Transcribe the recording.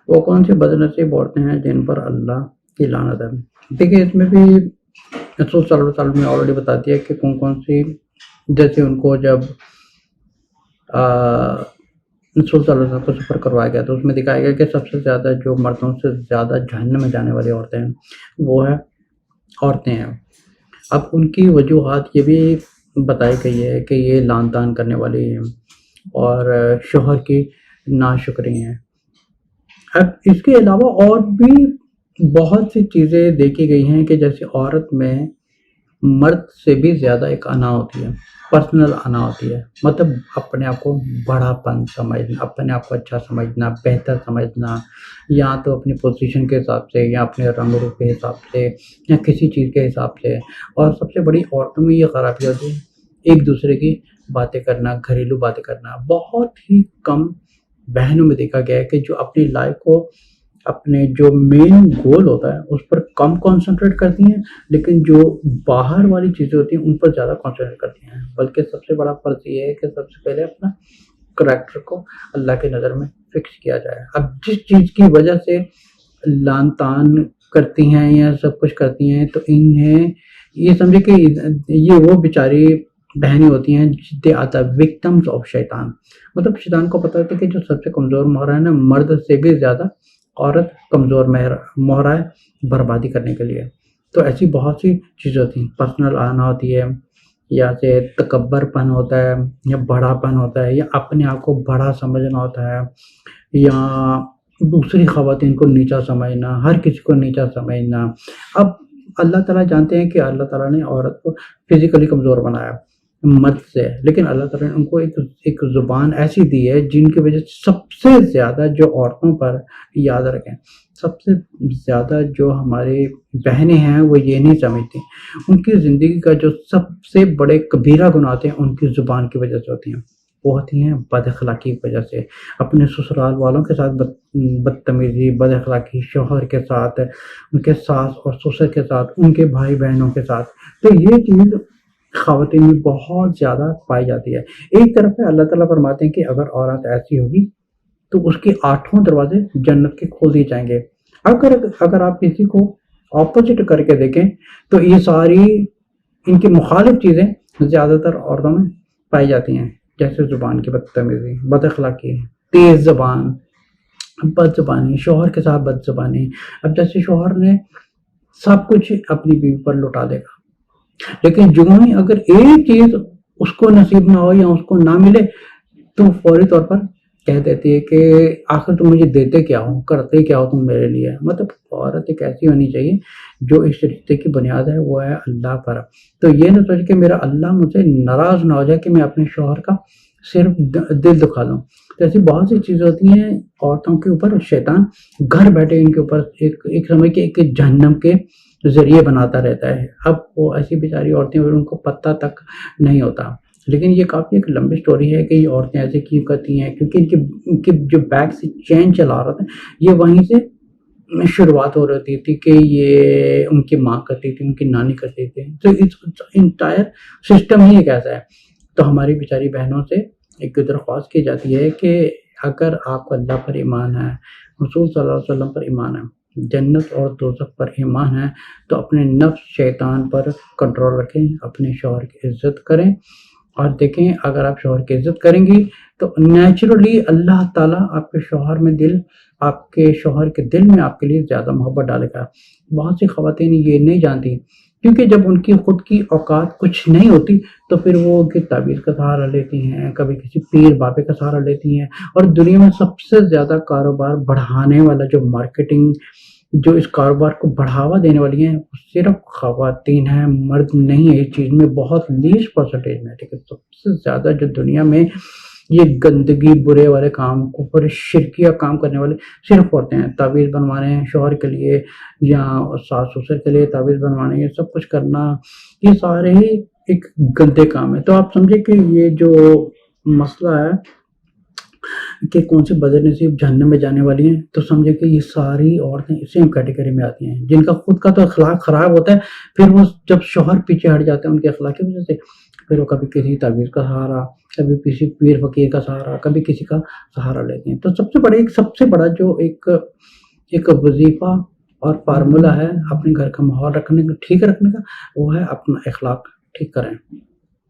وہ کون سی بدنصیب عورتیں ہیں جن پر اللہ کی لعنت ہے؟ دیکھیے اس میں بھی رسول صلی اللہ علیہ وسلم نے آلریڈی بتا دیا کہ کون کون سی، جیسے ان کو جب رسول صلی اللہ علیہ وسلم کو سفر کروایا گیا تو اس میں دکھایا گیا کہ سب سے زیادہ جو مردوں سے زیادہ جہنم میں جانے والی عورتیں ہیں وہ عورتیں ہیں۔ اب ان کی وجوہات یہ بھی بتائی گئی ہے کہ یہ لعن طعن کرنے والی ہیں اور شوہر کی ناشکری ہیں۔ اب اس کے علاوہ اور بھی بہت سی چیزیں دیکھی گئی ہیں کہ جیسے عورت میں مرد سے بھی زیادہ ایک انا ہوتی ہے، پرسنل انا ہوتی ہے، مطلب اپنے آپ کو بڑا پن سمجھنا، اپنے آپ کو اچھا سمجھنا، بہتر سمجھنا، یا تو اپنی پوزیشن کے حساب سے یا اپنے رنگ روپ کے حساب سے یا کسی چیز کے حساب سے۔ اور سب سے بڑی عورتوں میں یہ خرابی ہوتی ہے ایک دوسرے کی باتیں کرنا، گھریلو باتیں کرنا۔ بہت ہی کم بہنوں میں دیکھا گیا ہے کہ جو اپنی لائف کو، اپنے جو مین گول ہوتا ہے اس پر کم کنسنٹریٹ کرتی ہیں، لیکن جو باہر والی چیزیں ہوتی ہیں ان پر زیادہ کنسنٹریٹ کرتی ہیں۔ بلکہ سب سے بڑا فرض یہ ہے کہ سب سے پہلے اپنا کریکٹر کو اللہ کی نظر میں فکس کیا جائے۔ اب جس چیز کی وجہ سے لعن طعن کرتی ہیں یا سب کچھ کرتی ہیں تو انہیں یہ سمجھے کہ یہ وہ بیچاری بہنیں ہوتی ہیں they are the victims of شیطان۔ مطلب شیطان کو پتہ ہوتا ہے کہ جو سب سے کمزور مہرا ہے نا، مرد سے بھی زیادہ عورت کمزور مہرا ہے بربادی کرنے کے لیے۔ تو ایسی بہت سی چیزیں ہوتی ہیں، پرسنل آنا ہوتی ہے، یا سے تکبر پن ہوتا ہے، یا بڑا پن ہوتا ہے، یا اپنے آپ کو بڑا سمجھنا ہوتا ہے، یا دوسری خواتین کو نیچا سمجھنا، ہر کسی کو نیچا سمجھنا۔ اب اللہ تعالیٰ جانتے ہیں کہ اللہ تعالیٰ نے عورت کو فزیکلی کمزور بنایا مرد سے، لیکن اللہ تعالیٰ نے ان کو ایک زبان ایسی دی ہے جن کی وجہ سے سب سے زیادہ جو عورتوں پر، یاد رکھیں، سب سے زیادہ جو ہماری بہنیں ہیں وہ یہ نہیں سمجھتی، ان کی زندگی کا جو سب سے بڑے کبیرہ گناہ ہوتے ہیں ان کی زبان کی وجہ سے ہوتی ہیں۔ وہ ہوتی ہیں بد اخلاقی کی وجہ سے، اپنے سسرال والوں کے ساتھ بدتمیزی، بد اخلاقی، شوہر کے ساتھ، ان کے ساس اور سسر کے ساتھ، ان کے بھائی بہنوں کے ساتھ۔ تو یہ چیز خواتین میں بہت زیادہ پائی جاتی ہے۔ ایک طرف ہے اللہ تعالیٰ فرماتے ہیں کہ اگر عورت ایسی ہوگی تو اس کے 8 دروازے جنت کے کھول دیے جائیں گے۔ اگر آپ کسی کو اپوزٹ کر کے دیکھیں تو یہ ساری ان کی مخالف چیزیں زیادہ تر عورتوں میں پائی جاتی ہیں، جیسے زبان کی بدتمیزی، بد اخلاقی، تیز زبان، بد زبانی، شوہر کے ساتھ بد زبانی۔ اب جیسے شوہر نے سب کچھ اپنی بیوی پر لٹا دے گا، لیکن جو ہی اگر ایک چیز اس کو نصیب نہ ہو یا اس کو نہ ملے تو فوری طور پر کہہ دیتی ہے کہ آخر تم مجھے دیتے کیا ہو، کرتے کیا ہو تم میرے لیے۔ مطلب عورت ایک ایسی ہونی چاہیے جو اس رشتے کی بنیاد ہے وہ ہے اللہ پر۔ تو یہ نہ سوچ کہ میرا اللہ مجھ سے ناراض نہ ہو جائے کہ میں اپنے شوہر کا صرف دل دکھا دوں۔ تو ایسی بہت سی چیزیں ہوتی ہیں عورتوں کے اوپر، شیطان گھر بیٹھے ان کے اوپر ایک سمجھ کے ایک جہنم کے ذریعے بناتا رہتا ہے۔ اب وہ ایسی بیچاری عورتیں ان کو پتہ تک نہیں ہوتا، لیکن یہ کافی ایک لمبی سٹوری ہے کہ یہ عورتیں ایسے کیوں کرتی ہیں، کیونکہ ان کی جو بیک سے چین چلا رہا تھا یہ وہیں سے شروعات ہو رہی تھی کہ یہ ان کی ماں کرتی تھی، ان کی نانی کرتی تھی۔ تو انٹائر سسٹم ہی ایک ایسا ہے۔ تو ہماری بیچاری بہنوں سے ایک درخواست کی جاتی ہے کہ اگر آپ کو اللہ پر ایمان ہے، رسول صلی اللہ علیہ وسلم پر ایمان ہے، جنت اور دوزخ پر ایمان ہے، تو اپنے نفس شیطان پر کنٹرول رکھیں، اپنے شوہر کی عزت کریں، اور دیکھیں اگر آپ شوہر کی عزت کریں گی تو نیچرلی اللہ تعالیٰ آپ کے شوہر کے دل میں آپ کے لیے زیادہ محبت ڈالے گا۔ بہت سی خواتین یہ نہیں جانتی، کیونکہ جب ان کی خود کی اوقات کچھ نہیں ہوتی تو پھر وہ ان کی تعویذ کا سہارا لیتی ہیں، کبھی کسی پیر بابے کا سہارا لیتی ہیں۔ اور دنیا میں سب سے زیادہ کاروبار بڑھانے والا جو مارکیٹنگ، جو اس کاروبار کو بڑھاوا دینے والی ہیں وہ صرف خواتین ہیں، مرد نہیں ہے۔ اس چیز میں بہت لیسٹ پرسنٹیج میں، لیکن سب سے زیادہ جو دنیا میں یہ گندگی، برے والے کام کو، پر شرکیہ کام کرنے والے صرف عورتیں ہیں۔ تعویذ بنوانے ہیں شوہر کے لیے یا ساس سسر کے لیے تعویذ بنوانے، یہ سب کچھ کرنا، یہ سارے ہی ایک گندے کام ہے۔ تو آپ سمجھے کہ یہ جو مسئلہ ہے کہ کون سی بدنصیب جہنم میں جانے والی ہیں، تو سمجھے کہ یہ ساری عورتیں سیم کیٹیگری میں آتی ہیں، جن کا خود کا تو اخلاق خراب ہوتا ہے، پھر وہ جب شوہر پیچھے ہٹ جاتے ہیں ان کے اخلاق کی وجہ سے، پھر وہ کبھی کسی تعویذ کا سہارا، کبھی کسی پیر فقیر کا سہارا، کبھی کسی کا سہارا لیتے ہیں۔ تو سب سے بڑا جو ایک وظیفہ اور فارمولہ ہے اپنے گھر کا ماحول ٹھیک رکھنے کا، وہ ہے اپنا اخلاق ٹھیک کریں۔